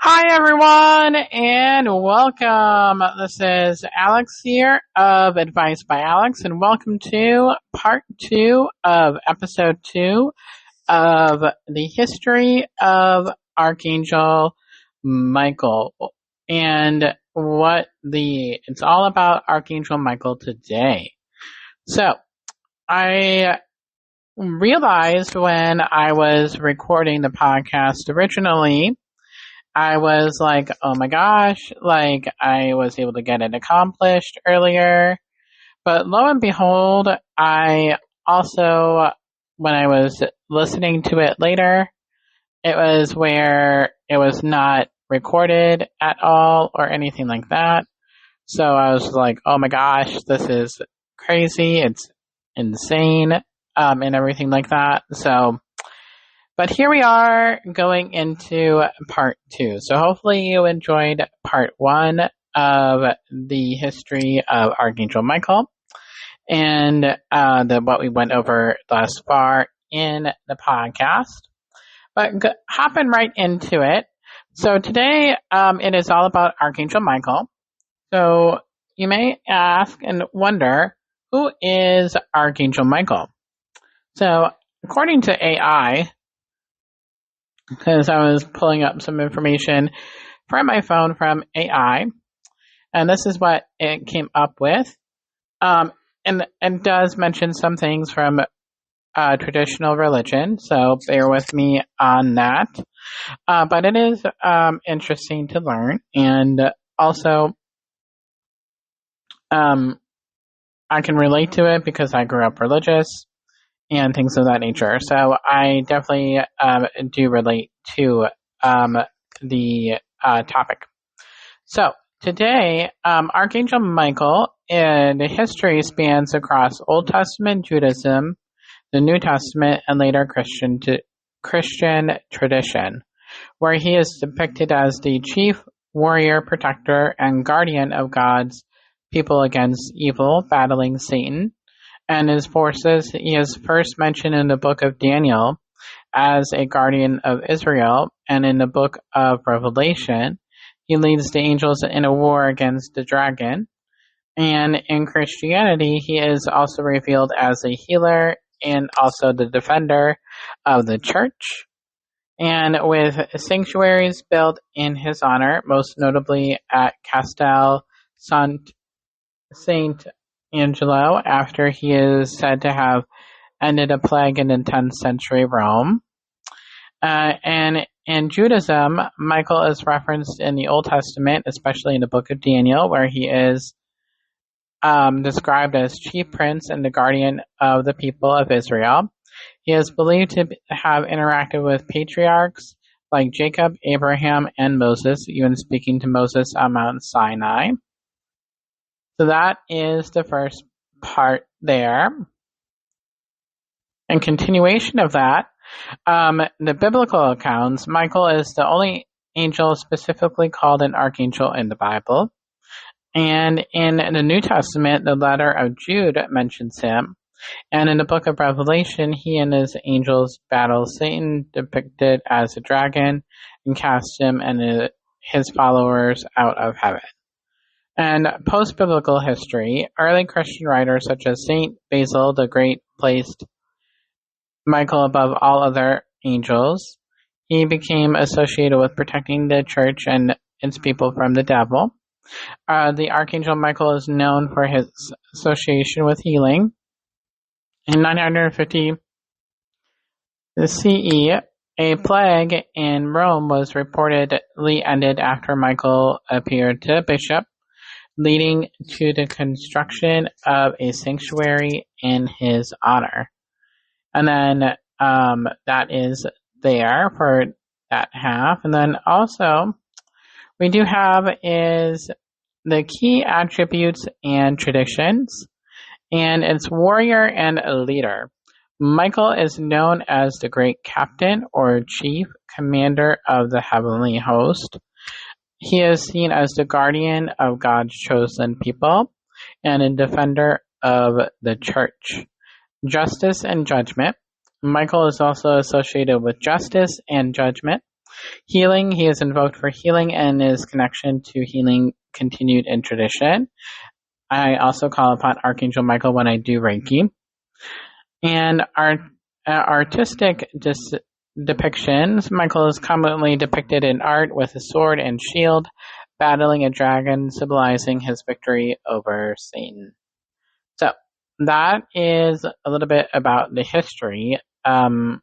Hi everyone and welcome. This is Alex here of Advice by Alex and welcome to part 2 of episode 2 of the history of Archangel Michael and it's all about Archangel Michael today. So, I realized when I was recording the podcast originally, I was like, oh my gosh, like I was able to get it accomplished earlier. But lo and behold, I also, when I was listening to it later, it was where it was not recorded at all or anything like that. So I was like, oh my gosh, this is crazy. It's insane, and everything like that. But here we are going into part 2. So hopefully you enjoyed part 1 of the history of Archangel Michael and what we went over thus far in the podcast. But hopping right into it. So today it is all about Archangel Michael. So you may ask and wonder, who is Archangel Michael? So according to AI, because I was pulling up some information from my phone from AI, and this is what it came up with. And does mention some things from traditional religion, so bear with me on that. But it is interesting to learn, and also I can relate to it because I grew up religious and things of that nature. So I definitely do relate to the topic. So today, Archangel Michael in the history spans across Old Testament Judaism, the New Testament, and later Christian tradition, where he is depicted as the chief warrior, protector, and guardian of God's people against evil, battling Satan and his forces. He is first mentioned in the book of Daniel as a guardian of Israel, and in the book of Revelation, he leads the angels in a war against the dragon. And in Christianity, he is also revealed as a healer and also the defender of the church. And with sanctuaries built in his honor, most notably at Castel Saint Angelo, after he is said to have ended a plague in the 10th century Rome. And in Judaism, Michael is referenced in the Old Testament, especially in the book of Daniel, where he is described as chief prince and the guardian of the people of Israel. He is believed to have interacted with patriarchs like Jacob, Abraham, and Moses, even speaking to Moses on Mount Sinai. So that is the first part there. In continuation of that, the biblical accounts, Michael is the only angel specifically called an archangel in the Bible. And in the New Testament, the letter of Jude mentions him. And in the book of Revelation, he and his angels battle Satan, depicted as a dragon, and cast him and his followers out of heaven. And post-biblical history, early Christian writers such as Saint Basil the Great placed Michael above all other angels. He became associated with protecting the church and its people from the devil. The Archangel Michael is known for his association with healing. In 950 CE, a plague in Rome was reportedly ended after Michael appeared to a bishop, leading to the construction of a sanctuary in his honor. And then that is there for that half. And then also we do have is the key attributes and traditions, and it's warrior and leader. Michael is known as the great captain or chief commander of the heavenly host. He is seen as the guardian of God's chosen people and a defender of the church. Justice and judgment. Michael is also associated with justice and judgment. Healing, he is invoked for healing and his connection to healing continued in tradition. I also call upon Archangel Michael when I do Reiki. And artistic depictions, Michael is commonly depicted in art with a sword and shield, battling a dragon, symbolizing his victory over Satan. So that is a little bit about the history and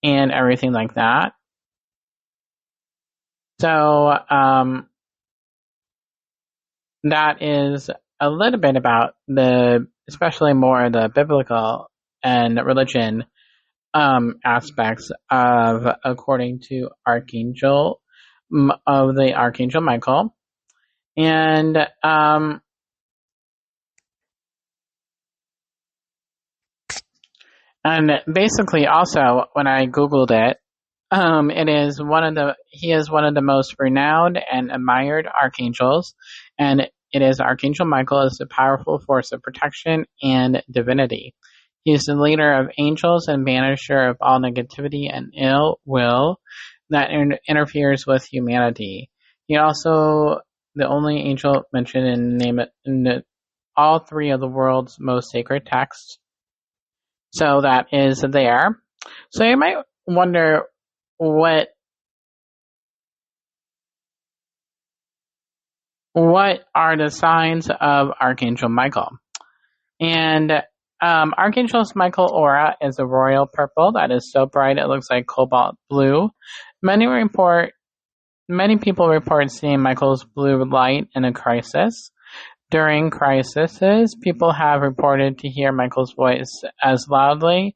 everything like that. So that is a little bit about especially more the biblical and religion aspects of according to Archangel of the Archangel Michael. And basically also when I Googled it, he is one of the most renowned and admired archangels, and it is Archangel Michael is a powerful force of protection and divinity. He is the leader of angels and banisher of all negativity and ill will that interferes with humanity. He also the only angel mentioned in all three of the world's most sacred texts. So that is there. So you might wonder what are the signs of Archangel Michael. And Archangel Michael aura is a royal purple that is so bright it looks like cobalt blue. Many people report seeing Michael's blue light in a crisis. During crises, people have reported to hear Michael's voice as loudly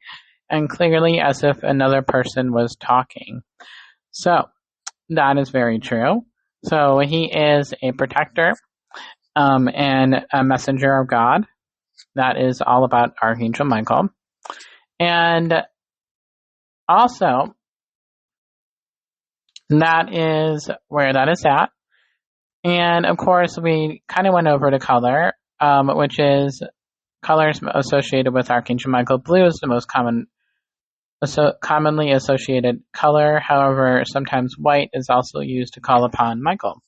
and clearly as if another person was talking. So that is very true. So he is a protector and a messenger of God. That is all about Archangel Michael. And also, that is where that is at. And of course, we kind of went over to color, which is colors associated with Archangel Michael. Blue is the most commonly associated color. However, sometimes white is also used to call upon Michael.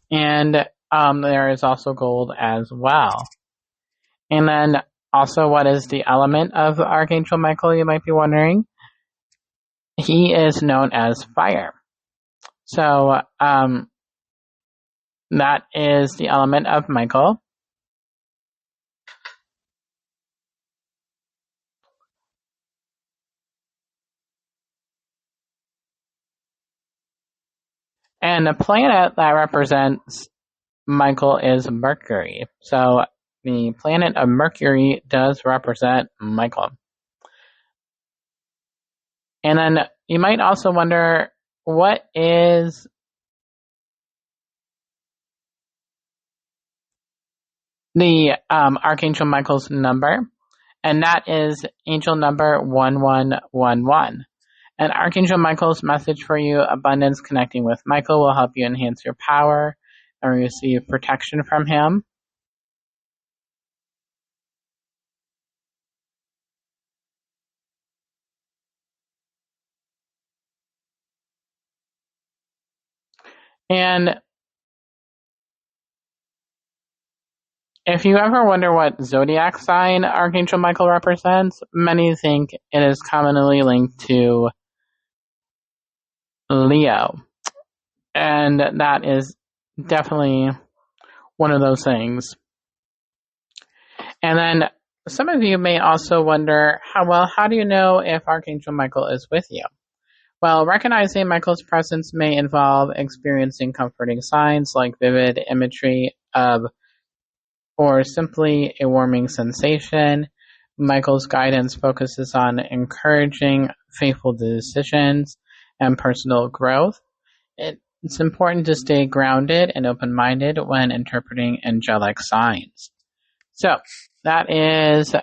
And there is also gold as well. And then also, what is the element of Archangel Michael, you might be wondering? He is known as fire. So that is the element of Michael. And the planet that represents Michael is Mercury. So the planet of Mercury does represent Michael. And then you might also wonder, what is the Archangel Michael's number? And that is angel number 1111. And Archangel Michael's message for you, abundance connecting with Michael, will help you enhance your power and receive protection from him. And if you ever wonder what zodiac sign Archangel Michael represents, many think it is commonly linked to Leo. And that is definitely one of those things. And then some of you may also wonder, how do you know if Archangel Michael is with you? Well, recognizing Michael's presence may involve experiencing comforting signs like vivid imagery of, or simply a warming sensation. Michael's guidance focuses on encouraging faithful decisions and personal growth. It's important to stay grounded and open-minded when interpreting angelic signs. So that is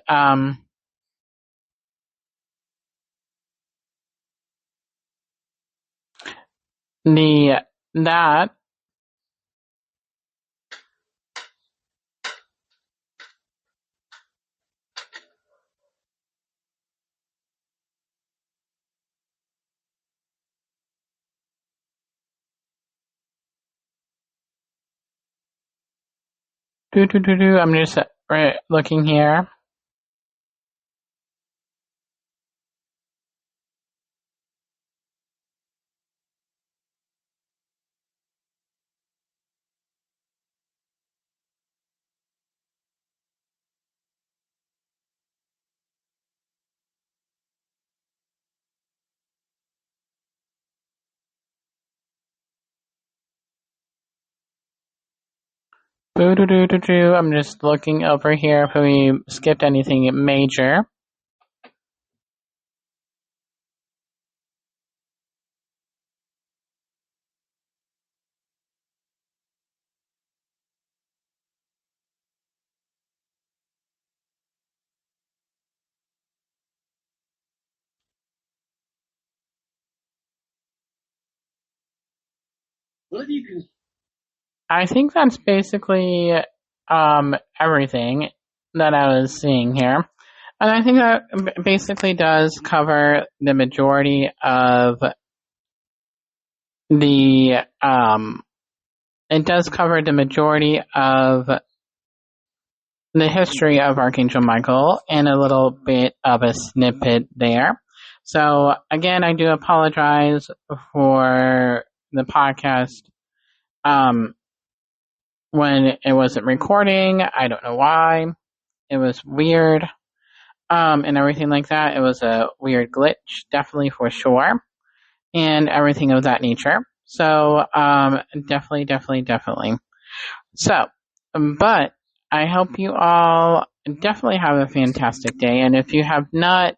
that I'm just looking here. I'm just looking over here if we skipped anything major. I think that's basically everything that I was seeing here. And I think that basically does cover the majority of the it does cover the majority of the history of Archangel Michael and a little bit of a snippet there. So again, I do apologize for the podcast when it wasn't recording. I don't know why. It was weird. And everything like that. It was a weird glitch, definitely for sure, and everything of that nature. So, definitely. So, but I hope you all definitely have a fantastic day. And if you have not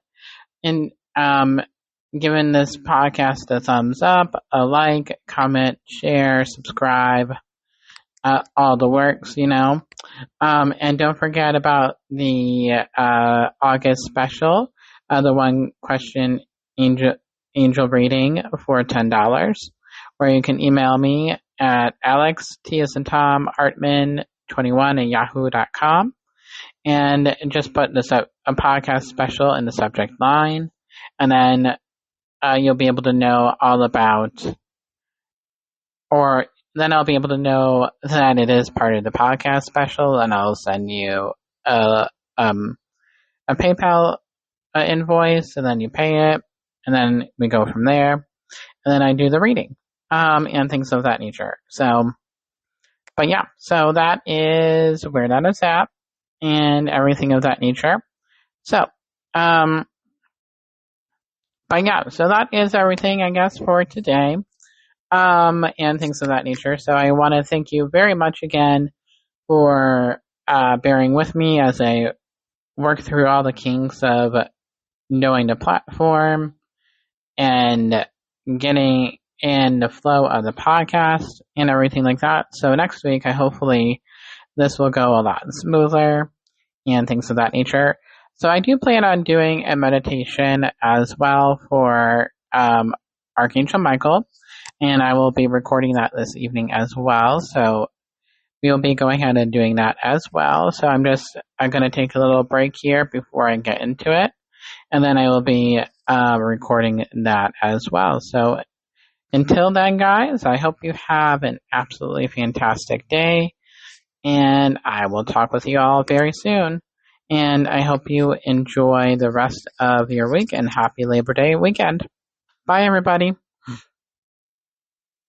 given this podcast a thumbs up, a like, comment, share, subscribe, all the works, and don't forget about the August special, the one question angel reading for $10, where you can email me at Alex, T as in Tom, Artman 21 at yahoo.com, and just put a podcast special in the subject line, and then you'll be able to know all about, or then I'll be able to know that it is part of the podcast special, and I'll send you a PayPal invoice, and then you pay it, and then we go from there, and then I do the reading, and things of that nature. So, but yeah, so that is where that is at, and everything of that nature. So, but yeah, so that is everything, I guess, for today. And things of that nature. So I want to thank you very much again for bearing with me as I work through all the kinks of knowing the platform and getting in the flow of the podcast and everything like that. So next week, hopefully this will go a lot smoother and things of that nature. So I do plan on doing a meditation as well for Archangel Michael. And I will be recording that this evening as well. So we'll be going ahead and doing that as well. So I'm going to take a little break here before I get into it. And then I will be recording that as well. So until then, guys, I hope you have an absolutely fantastic day. And I will talk with you all very soon. And I hope you enjoy the rest of your week and happy Labor Day weekend. Bye, everybody.